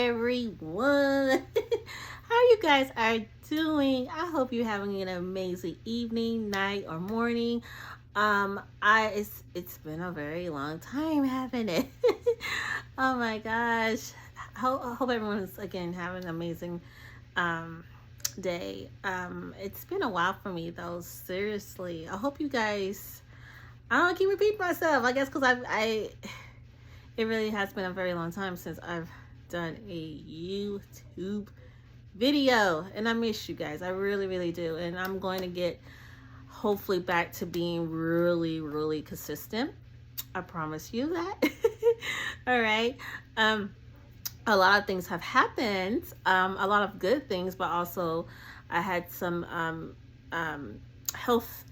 everyone. How you guys are doing? I hope you're having an amazing evening, night, or morning. It's been a very long time, haven't it? Oh my gosh. I hope everyone's again having an amazing day. It's been a while for me though, seriously. I hope you guys, I don't keep repeating myself, I guess because it really has been a very long time since I've done a YouTube video, and I miss you guys. I really, really do. And I'm going to get hopefully back to being really, really consistent. I promise you that. All right. A lot of things have happened, a lot of good things, but also I had some health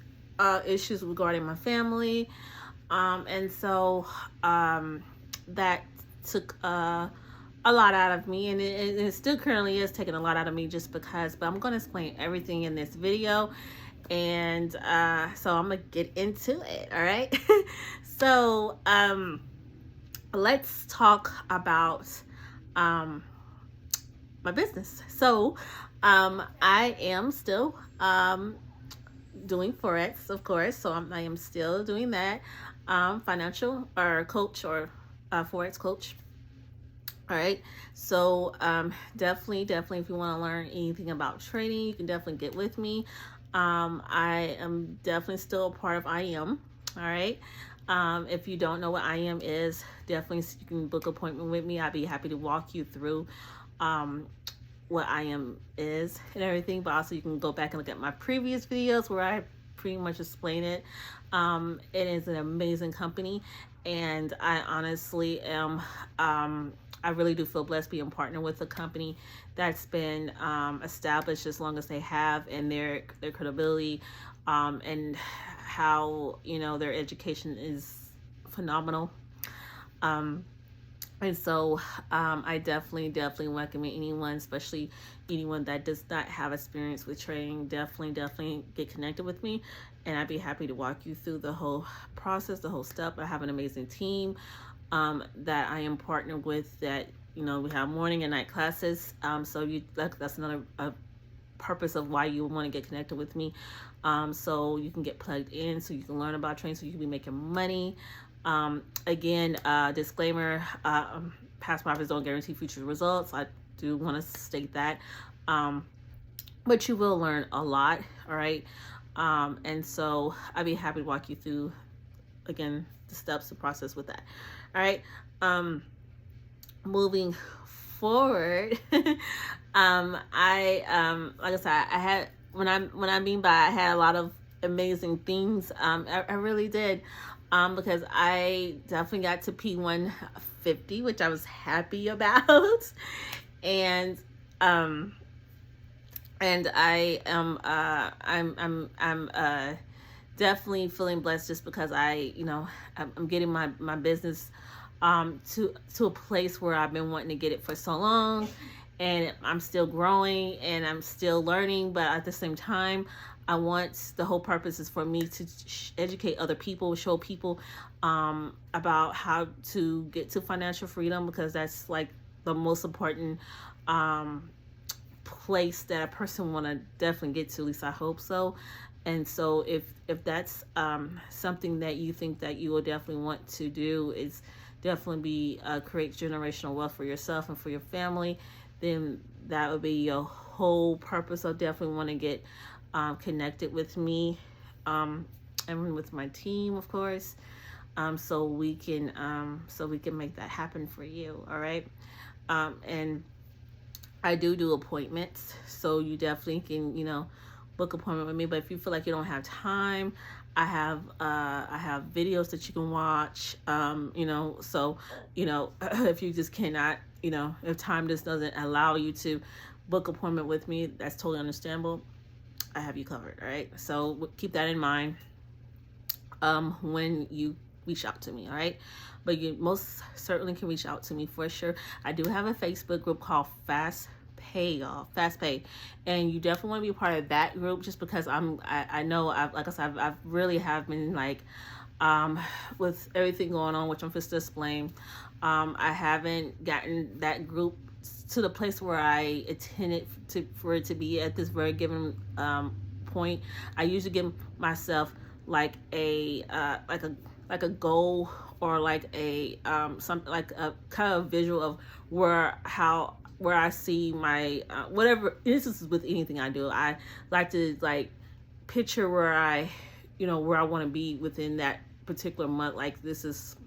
issues regarding my family, and so that took a lot out of me, and it still currently is taking a lot out of me just because, but I'm going to explain everything in this video, and so I'm gonna get into it. All right. So let's talk about my business. So I am still doing Forex, of course, so I am still doing that, financial or coach or Forex coach. All right, so definitely if you want to learn anything about trading, you can definitely get with me. I am definitely still a part of IM. All right. If you don't know what IM is, definitely you can book an appointment with me. I'd be happy to walk you through what IM is and everything, but also you can go back and look at my previous videos where I pretty much explain it. It is an amazing company, and I honestly am I really do feel blessed being partnered with a company that's been established as long as they have, and their credibility, and how, you know, their education is phenomenal. And so I definitely recommend anyone, especially anyone that does not have experience with trading, definitely get connected with me, and I'd be happy to walk you through the whole process, the whole step. I have an amazing team that I am partnered with, that, you know, we have morning and night classes. So that's another purpose of why you want to get connected with me, so you can get plugged in, so you can learn about trading, so you can be making money. Again, disclaimer, past profits don't guarantee future results. I do want to state that, but you will learn a lot. All right. And so I'd be happy to walk you through, again, the steps, the process with that. All right. Moving forward, like I said, I had, when I mean by I had a lot of amazing things, I really did, because I definitely got to P150, which I was happy about, and I am I'm definitely feeling blessed, just because I'm getting my business to a place where I've been wanting to get it for so long, and I'm still growing and I'm still learning, but at the same time, the whole purpose is for me to educate other people, show people about how to get to financial freedom, because that's like the most important place that a person want to definitely get to, at least I hope so. And so if that's something that you think that you will definitely want to do, is definitely create generational wealth for yourself and for your family, then that would be your whole purpose. I definitely want to get connected with me, and with my team, of course, so we can make that happen for you. All right. And I do appointments, so you definitely can, book appointment with me. But if you feel like you don't have time, I have videos that you can watch, so, if you just cannot, if time just doesn't allow you to book appointment with me, that's totally understandable. I have you covered. All right. So keep that in mind when you reach out to me. All right. But you most certainly can reach out to me for sure. I do have a Facebook group called Fast Pay, y'all. Fast Pay. And you definitely want to be a part of that group, just because I know like I said, I've really have been like, with everything going on, which I'm just displaying, I haven't gotten that group to the place where I intended for it to be at this very given point. I usually give myself like a like a goal, or like a something like a kind of visual of where I see my whatever. This is with anything I do. I like to like picture where where I want to be within that particular month. Like this is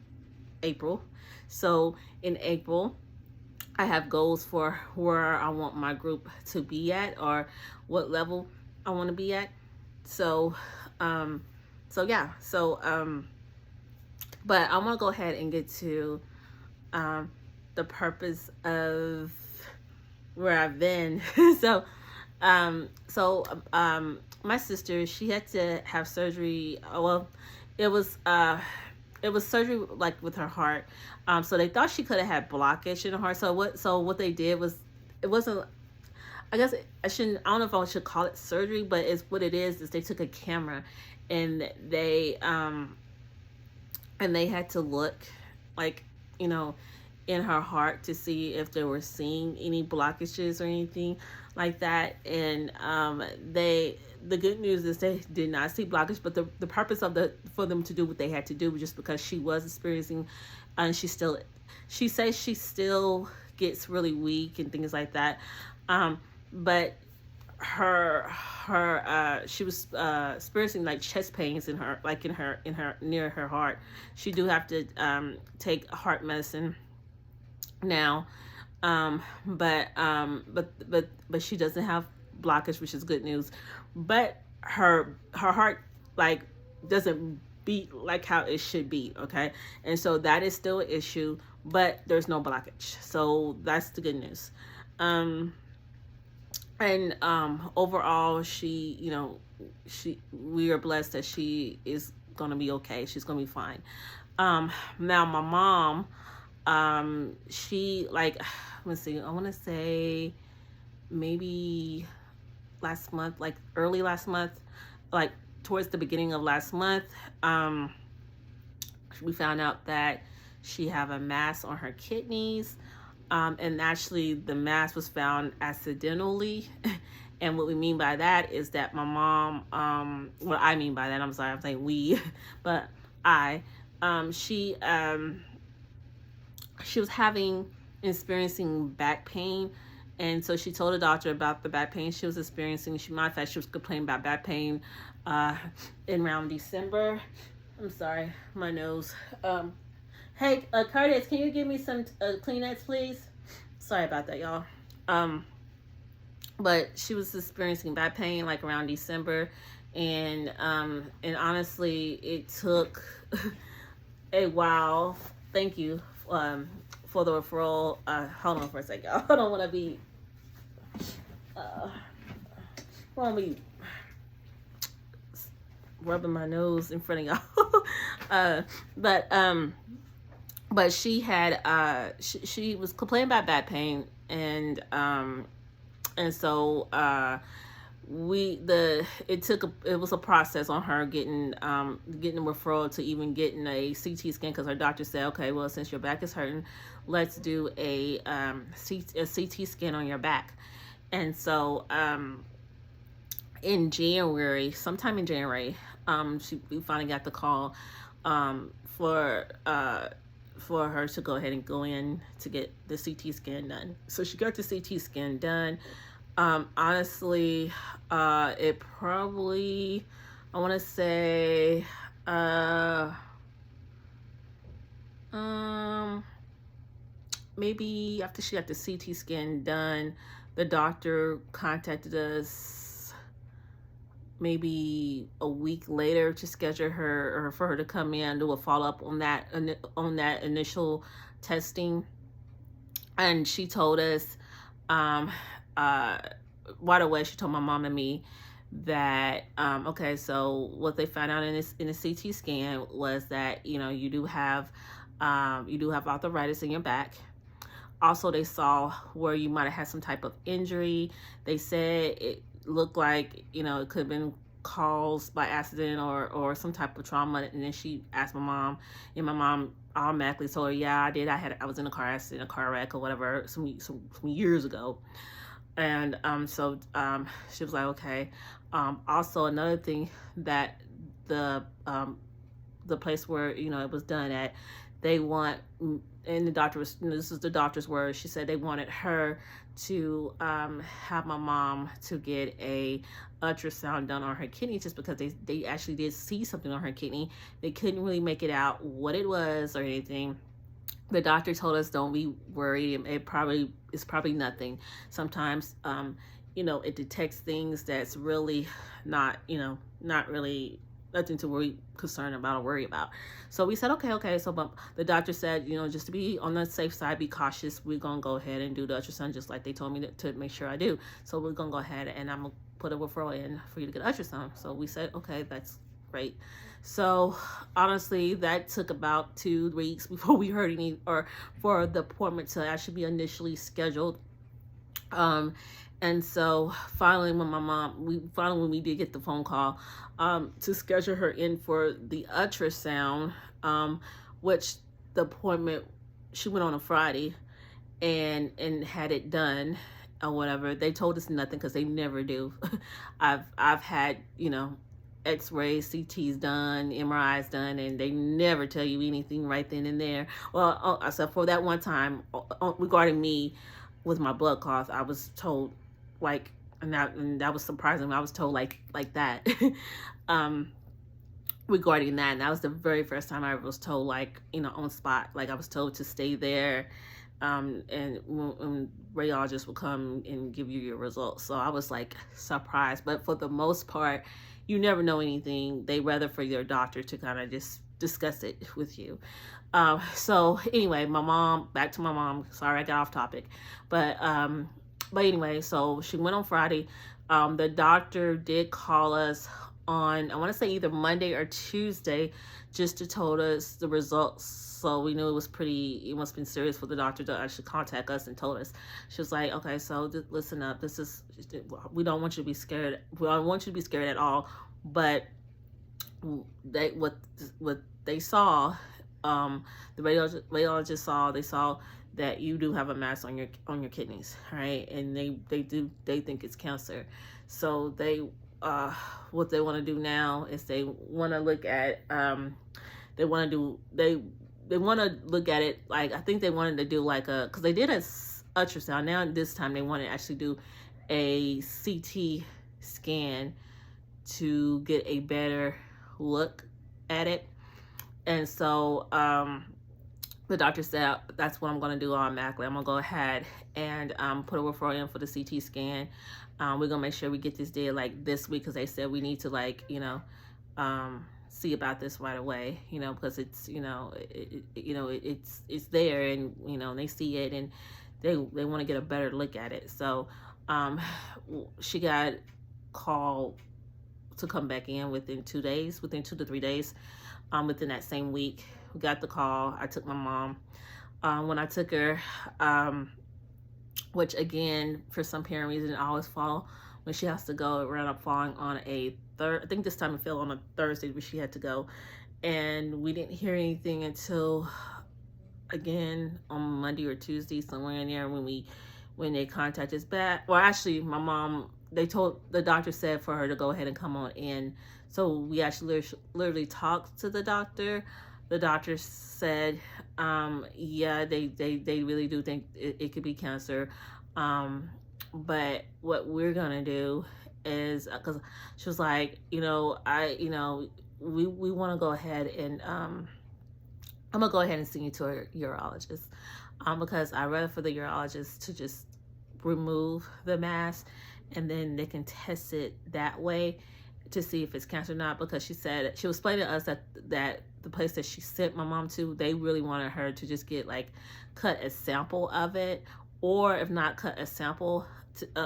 April, so in April I have goals for where I want my group to be at, or what level I want to be at. So yeah, but I want to go ahead and get to the purpose of where I've been. so my sister, she had to have surgery. Well, it was surgery like with her heart. So they thought she could have had blockage in her heart. So what they did was, it wasn't, I guess I don't know if I should call it surgery, but it's what it is they took a camera and they had to look like, in her heart to see if they were seeing any blockages or anything like that. And the good news is they did not see blockage, but the purpose of for them to do what they had to do was just because she was experiencing, and she says she still gets really weak and things like that. But she was experiencing like chest pains in her, like in her near her heart. She do have to take heart medicine now, but she doesn't have blockage, which is good news. But her heart like doesn't beat like how it should be, okay? And so that is still an issue, but there's no blockage, so that's the good news. And overall, we are blessed that she is gonna be okay. She's gonna be fine. Now my mom, she like, let's see, I want to say maybe last month, like early last month, like towards the beginning of last month, we found out that she have a mass on her kidneys. And actually the mass was found accidentally. And what we mean by that is that my mom, what I mean by that, I'm sorry, I'm saying we, but she was experiencing back pain. And so she told the doctor about the back pain she was experiencing. Matter of fact, she was complaining about back pain in around December. I'm sorry, my nose. Hey, Curtis, can you give me some Kleenex, please? Sorry about that, y'all. But she was experiencing back pain like around December, and honestly, it took a while. Thank you for the referral. Hold on for a second. I don't want to be. Rubbing my nose in front of y'all. But she had she was complaining about back pain, and so it was a process on her getting a referral to even getting a CT scan, because her doctor said, okay, well, since your back is hurting, let's do a CT scan on your back. And so sometime in January, we finally got the call for her to go ahead and go in to get the CT scan done. So she got the CT scan done. Honestly, it probably, I want to say, maybe after she got the CT scan done, the doctor contacted us maybe a week later to schedule her, or for her to come in and do a follow-up on that initial testing. And she told us right away, she told my mom and me that okay, so what they found out in the CT scan was that you do have arthritis in your back. Also, they saw where you might have had some type of injury. They said it looked like it could have been caused by accident or some type of trauma. And then she asked my mom, and my mom automatically told her, yeah, I did. I was in a car accident, a car wreck or whatever, some years ago. And she was like, okay. Also, another thing that the um, the place where it was done at, they want, and the doctor was, this is the doctor's word, she said they wanted her to have my mom to get a ultrasound done on her kidney, just because they actually did see something on her kidney. They couldn't really make it out what it was or anything. The doctor told us, don't be worried, it's probably nothing. Sometimes it detects things that's really not really nothing to worry concerned about or worry about. So we said, okay. So but the doctor said, just to be on the safe side, be cautious, we're gonna go ahead and do the ultrasound just like they told me to make sure I do. So we're gonna go ahead and I'm gonna put a referral in for you to get an ultrasound. So we said, okay, that's great. So honestly, that took about 2 weeks before we heard any, or for the appointment to actually be initially scheduled. And so finally, when we did get the phone call to schedule her in for the ultrasound, which the appointment, she went on a Friday and had it done or whatever. They told us nothing because they never do. I've had X-rays, CTs done, MRIs done, and they never tell you anything right then and there. Well, except for that one time regarding me with my blood clots, I was told and that was surprising. I was told like that regarding that, and that was the very first time I was told on spot. Like I was told to stay there, and radiologists will come and give you your results. So I was surprised, but for the most part, you never know anything. They rather for your doctor to kind of just discuss it with you. So anyway, back to my mom. Sorry, I got off topic, but anyway, so she went on Friday. The doctor did call us on, I want to say either Monday or Tuesday, just to told us the results. So we knew it must have been serious for the doctor to actually contact us and told us. She was like, okay, so listen up. We don't want you to be scared. We don't want you to be scared at all. But what they saw, the radiologist saw, they saw that you do have a mass on your kidneys, right? And they think it's cancer. So what they want to do now is they want to look at they want to look at it, I think they wanted to do because they did a ultrasound. Now this time they want to actually do a CT scan to get a better look at it. And so the doctor said that's what I'm going to do automatically. I'm going to go ahead and put a referral in for the CT scan. We're going to make sure we get this did this week, because they said we need to see about this right away, because it's it's there, and they see it, and they want to get a better look at it. So she got called to come back in within 2 to 3 days. Within that same week, we got the call. I took my mom. When I took her, which again, for some apparent reason, I always fall when she has to go. It ran up falling on a I think this time it fell on a Thursday, but she had to go. And we didn't hear anything until, again, on Monday or Tuesday, somewhere in there, when they contacted us back. Well, actually, my mom, the doctor said for her to go ahead and come on in. So we actually literally talked to the doctor. The doctor said, yeah, they really do think it could be cancer. But what we're gonna do is, because she was like, we want to go ahead and I'm gonna go ahead and send you to a urologist, because I'd rather for the urologist to just remove the mass, and then they can test it that way to see if it's cancer or not. Because she said, she was explaining to us that the place that she sent my mom to, they really wanted her to just get cut a sample of it, or if not cut a sample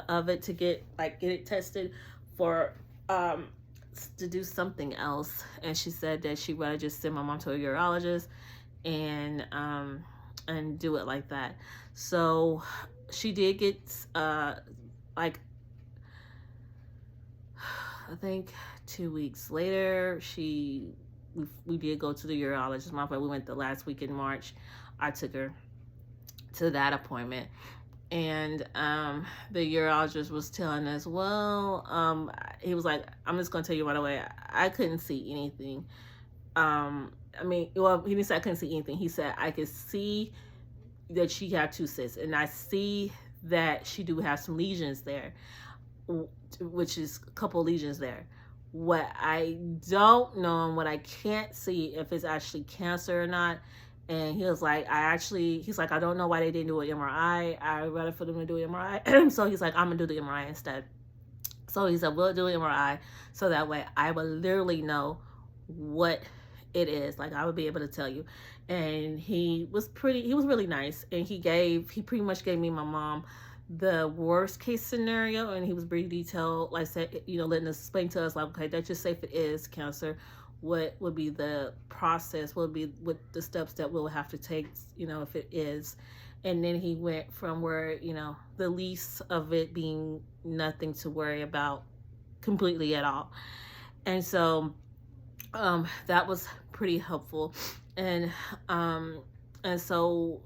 of it, to get it tested for to do something else. And she said that she'd rather just send my mom to a urologist and do it like that. So she did get I think 2 weeks later, we did go to the urologist. My friend, we went the last week in March. I took her to that appointment. And the urologist was telling us, well, he was like, I'm just going to tell you right away, I couldn't see anything. I mean, well, he didn't say I couldn't see anything. He said I could see that she had 2 cysts, and I see that she do have some lesions there, which is a couple lesions there. What I don't know and what I can't see if it's actually cancer or not. And he was like, he's like, I don't know why they didn't do an MRI. I'd rather for them to do an MRI. So he's like, I'm going to do the MRI instead. So he said, we'll do an MRI. So that way I will literally know what it is. Like, I would be able to tell you. And he was really nice. And he pretty much gave me, my mom, the worst case scenario. And he was pretty detailed, like I said, letting us explain to us, like, okay, let's just say if it is cancer, what would be the process, what the steps that we'll have to take, if it is. And then he went from where, the least of it being nothing to worry about completely at all. And so that was pretty helpful. And so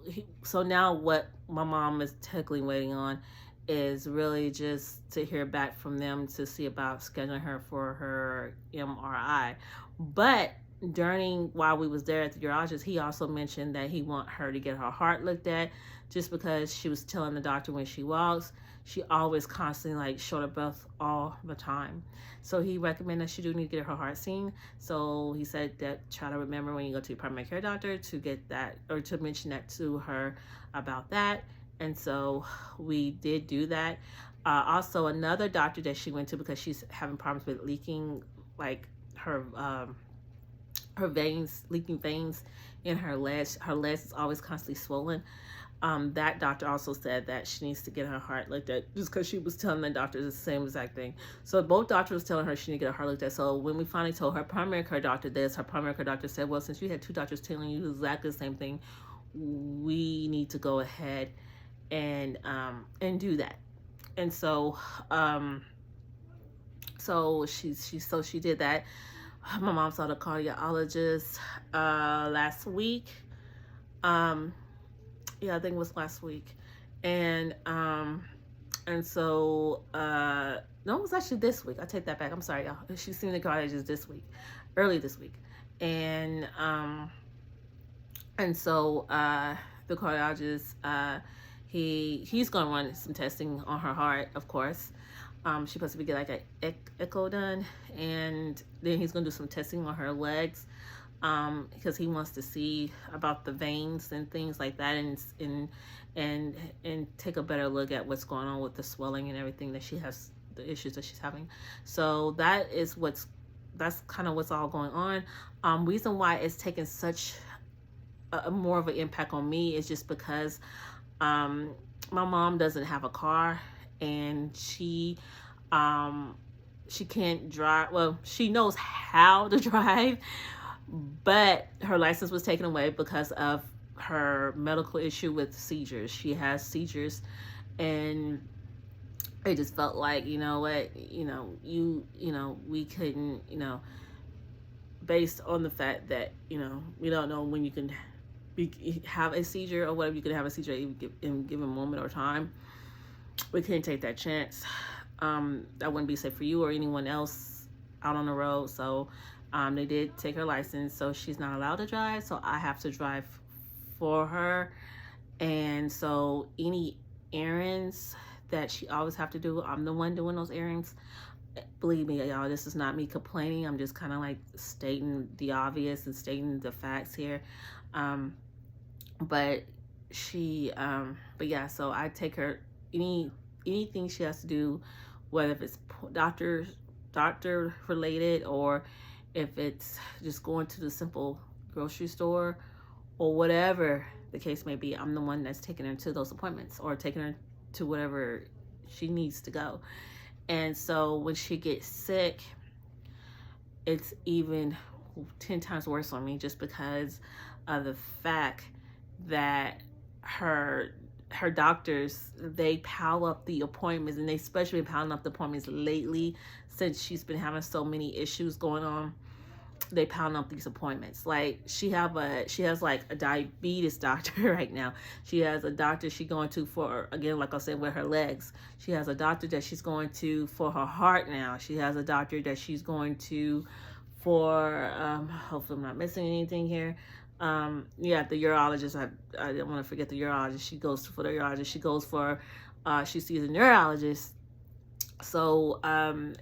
now what my mom is technically waiting on is really just to hear back from them to see about scheduling her for her MRI. But while we was there at the urologist, he also mentioned that he want her to get her heart looked at, just because she was telling the doctor when she walks, she always constantly like short of breath all the time. So he recommended she do need to get her heart seen. So he said that try to remember when you go to your primary care doctor to get that, or to mention that to her about that. And so we did do that. Also, another doctor that she went to, because she's having problems with leaking, like her veins, leaking veins in her legs. Her legs is always constantly swollen. That doctor also said that she needs to get her heart looked at, just because she was telling the doctor the same exact thing. So both doctors was telling her she needed to get her heart looked at. So when we finally told her primary care doctor this, her primary care doctor said, well, since you had 2 doctors telling you exactly the same thing, we need to go ahead and do that. And so she did that. My mom saw the cardiologist last week. Yeah, I think it was last week. And so no, it was actually this week. I take that back. I'm sorry, y'all. She's seen the cardiologist early this week. And so the cardiologist, he's gonna run some testing on her heart, of course. She's supposed to get like an echo done, and then he's gonna do some testing on her legs, because he wants to see about the veins and things like that, and take a better look at what's going on with the swelling and everything that she has, the issues that she's having. So that's kind of what's all going on. Reason why it's taken such a more of an impact on me is just because my mom doesn't have a car, and she can't drive. Well, she knows how to drive, but her license was taken away because of her medical issue with seizures. She has seizures, and it just felt like, we couldn't, based on the fact that, we don't know when you can have a seizure or whatever, you could have a seizure in a given moment or time. We couldn't take that chance. That wouldn't be safe for you or anyone else out on the road. So they did take her license, so she's not allowed to drive, so I have to drive for her. And so any errands that she always have to do, I'm the one doing those errands. Believe me, y'all, this is not me complaining. I'm just kind of like stating the obvious and stating the facts here. But yeah, so I take her anything she has to do, whether if it's doctor related, or if it's just going to the simple grocery store, or whatever the case may be. I'm the one that's taking her to those appointments, or taking her to whatever she needs to go. And so when she gets sick, it's even 10 times worse on me, just because of the fact that her doctors, they pile up the appointments, and they especially been piling up the appointments lately, since she's been having so many issues going on. they pound up these appointments. Like she has like a diabetes doctor right now. She has a doctor she's going to for, again, like I said, with her legs. She has a doctor that she's going to for her heart now. She has a doctor that she's going to for hopefully I'm not missing anything here. Yeah, the urologist. I didn't want to forget the urologist. She goes for the urologist. She goes for she sees a neurologist. So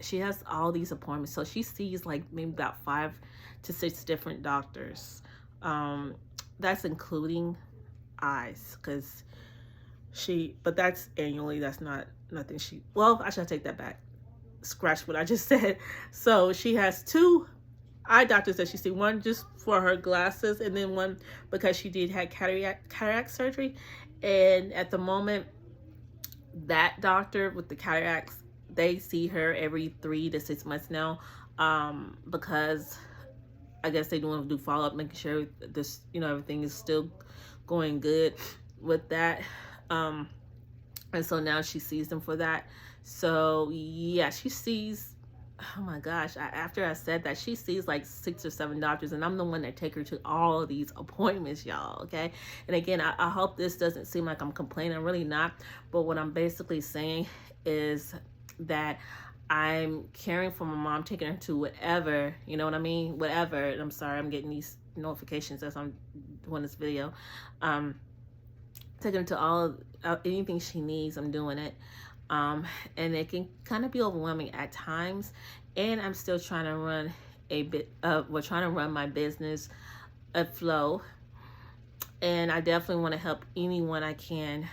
she has all these appointments. So she sees like maybe about 5 to 6 different doctors. That's including eyes, because but that's annually. That's not nothing well, I should take that back. Scratch what I just said. So she has 2 eye doctors that she sees. One just for her glasses, and then one because she did have cataract surgery. And at the moment, that doctor with the cataracts, they see her every 3 to 6 months now, because I guess they want to do follow up, making sure this, everything is still going good with that. And so now she sees them for that. So yeah, she sees, oh my gosh, after I said that, she sees like 6 or 7 doctors, and I'm the one that take her to all of these appointments, y'all. Okay. And again, I hope this doesn't seem like I'm complaining. I'm really not. But what I'm basically saying is that I'm caring for my mom, taking her to whatever, you know what I mean? Whatever. And I'm sorry, I'm getting these notifications as I'm doing this video. Taking her to anything she needs, I'm doing it. And it can kind of be overwhelming at times. And I'm still trying to run we're trying to run my business afloat. And I definitely want to help anyone I can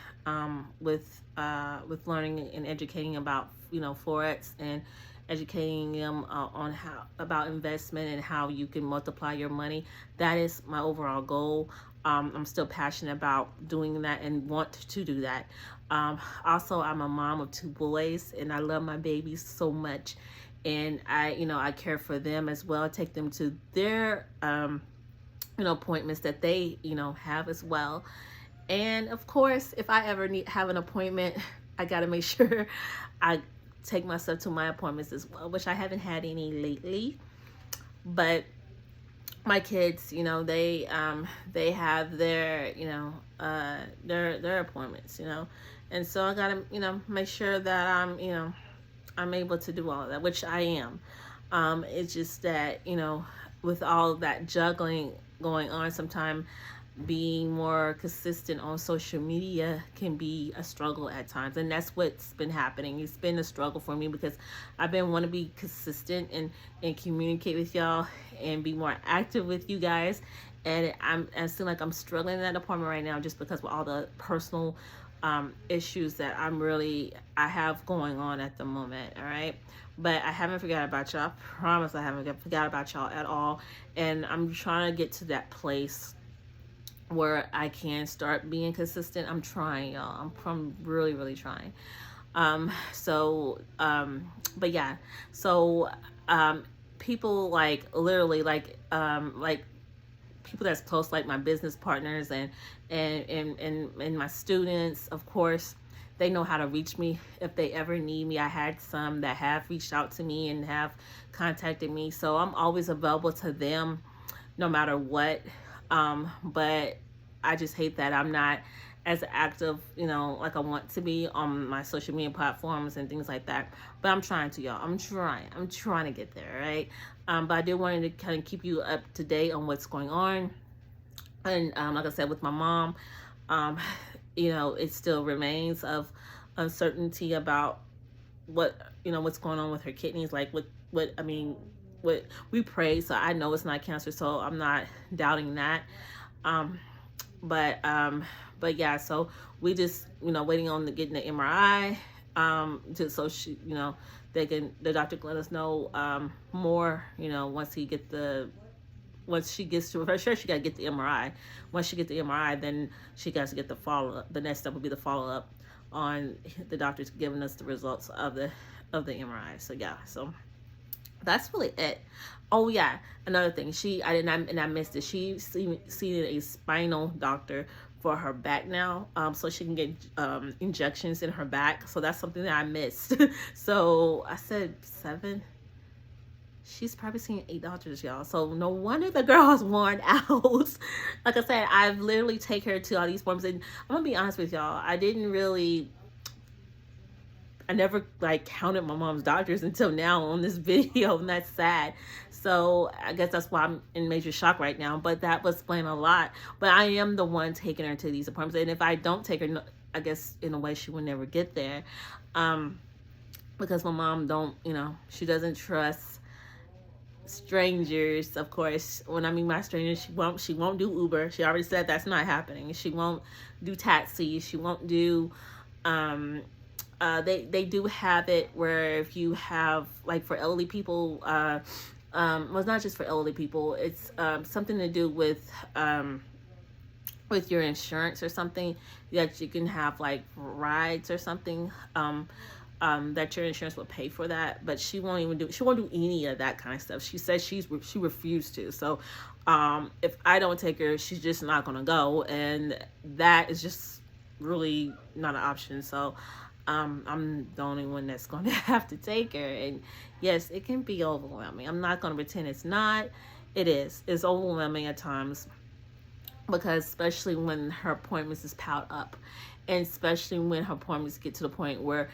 with learning and educating about Forex, and educating them on about investment and how you can multiply your money. That is my overall goal. I'm still passionate about doing that and want to do that. Also, I'm a mom of 2 boys, and I love my babies so much, and I care for them as well. I take them to their appointments that they have as well. And of course, if I ever have an appointment, I got to make sure I take myself to my appointments as well, which I haven't had any lately. But my kids, they have their their appointments, and so I got to make sure that I'm able to do all of that, which I am. It's just that with all that juggling going on, sometimes being more consistent on social media can be a struggle at times, and that's what's been happening. It's been a struggle for me because I've been want to be consistent and communicate with y'all and be more active with you guys, and I feel like I'm struggling in that department right now, just because of all the personal issues that I have going on at the moment. All right, but I haven't forgot about y'all. I promise I haven't forgot about y'all at all, and I'm trying to get to that place where I can start being consistent. I'm trying, y'all. I'm really, really trying. But yeah, so people literally people that's close, like my business partners and my students, of course, they know how to reach me if they ever need me. I had some that have reached out to me and have contacted me, so I'm always available to them no matter what. But I just hate that I'm not as active, like I want to be on my social media platforms and things like that. But I'm trying to, y'all. I'm trying to get there, right? But I did want to kind of keep you up to date on what's going on. And like I said, with my mom, it still remains of uncertainty about what's going on with her kidneys. Like what we pray, so I know it's not cancer, so I'm not doubting that. But yeah, so we just waiting on getting the MRI, just so she the doctor can let us know more once she gets to her, sure, she got to get the MRI. Once she gets the MRI, then she got to get the follow-up. The next step will be the follow-up on the doctors giving us the results of the MRI. So yeah, so that's really it. Oh yeah, another thing, I missed it. She seen a spinal doctor for her back now, so she can get injections in her back. So that's something that I missed. So I said 7. she's probably seen 8 doctors, y'all. So no wonder the girl is worn out. Like I said, I've literally taken her to all these forms, and I'm gonna be honest with y'all. I never like counted my mom's doctors until now on this video, and that's sad. So I guess that's why I'm in major shock right now. But that was explain a lot. But I am the one taking her to these appointments, and if I don't take her, I guess in a way she will never get there, because my mom don't, she doesn't trust strangers. Of course, when I mean by strangers, she won't do Uber. She already said that's not happening. She won't do taxi. She won't do they do have it where if you have, like, for elderly people, well, it's not just for elderly people, it's something to do with your insurance or something, that you can have like rides or something, that your insurance will pay for that. But she won't do any of that kind of stuff. She says she refused to. So if I don't take her, she's just not gonna go, and that is just really not an option. So I'm the only one that's going to have to take her. And yes, it can be overwhelming. I'm not going to pretend it's not. It is. It's overwhelming at times, because especially when her appointments is piled up, and especially when her appointments get to the point where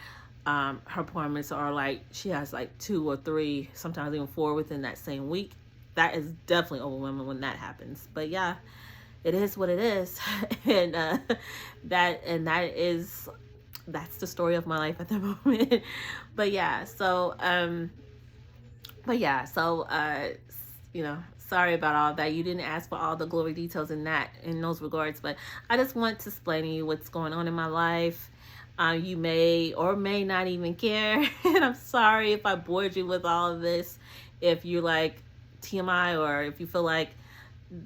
her appointments are like, she has like 2 or 3, sometimes even 4 within that same week. That is definitely overwhelming when that happens. But yeah, it is what it is. And that's the story of my life at the moment. But yeah, so sorry about all that. You didn't ask for all the glory details in those regards, but I just want to explain to you what's going on in my life. You may or may not even care. And I'm sorry if I bored you with all of this. If you like TMI, or if you feel like,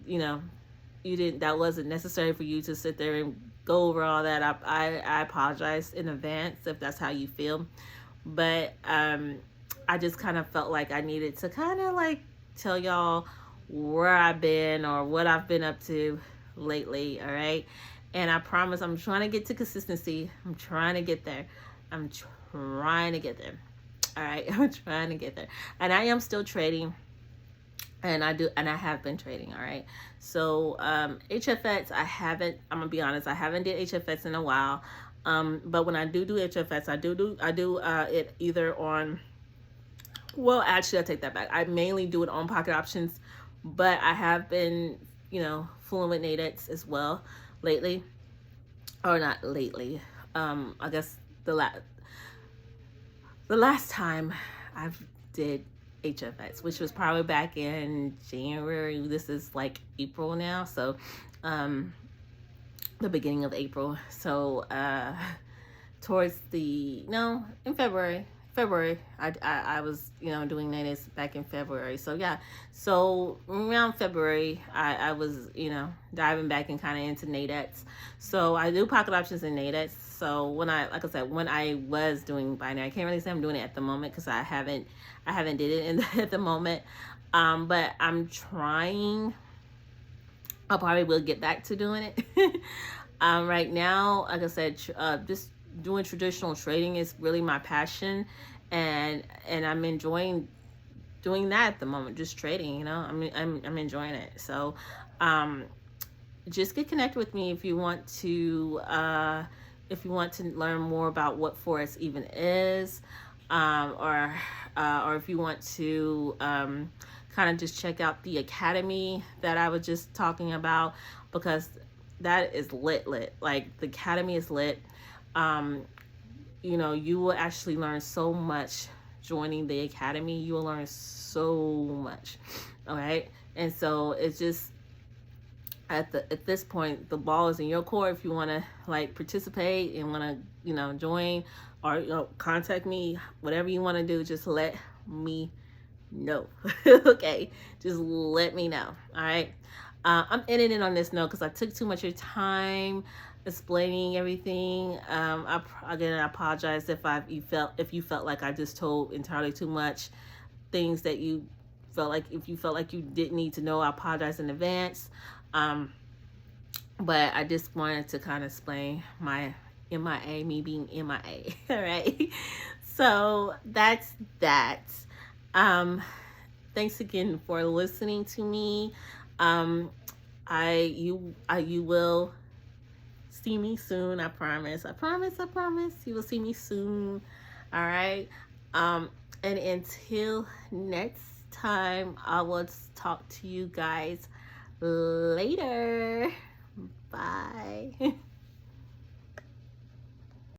that wasn't necessary for you to sit there and go over all that, I apologize in advance if that's how you feel. But I just kind of felt like I needed to kind of like tell y'all where I've been or what I've been up to lately. All right. And I promise I'm trying to get to consistency. I'm trying to get there. All right. I'm trying to get there. And I am still trading. And I have been trading. All right. So HFX, I'm gonna be honest, I haven't did HFX in a while. But when I do HFX, I do it either on, well, actually I take that back. I mainly do it on pocket options, but I have been, fooling with Nadex as well lately, or not lately. I guess the last time I've did HFX, which was probably back in January. This is like April now, so the beginning of April. So in February I was doing Nadex back in February. So yeah, so around February I was diving back and kind of into Nadex. So I do pocket options in Nadex. So when I was doing binary, I can't really say I'm doing it at the moment because I haven't did it at the moment, but I'm trying. I probably will get back to doing it. Right now, like I said, just doing traditional trading is really my passion, and I'm enjoying doing that at the moment. Just trading, I'm enjoying it. So, just get connected with me if you want to learn more about what Forex even is, or if you want to kind of just check out the academy that I was just talking about, because that is lit. Like, the academy is lit. You will actually learn so much joining the academy. You will learn so much. All right. And so it's just, at this point, the ball is in your court. If you want to like participate and want to, join, or, contact me, whatever you want to do, just let me know. Okay. Just let me know. All right. I'm ending it on this note because I took too much of your time explaining everything. I apologize if you felt like I just told entirely too much things that you felt like, if you felt like you didn't need to know. I apologize in advance. But I just wanted to kind of explain my MIA, me being MIA. All right. So that's that. Thanks again for listening to me. You will see me soon. I promise. I promise. I promise. You will see me soon. All right. And until next time, I will talk to you guys later. Bye.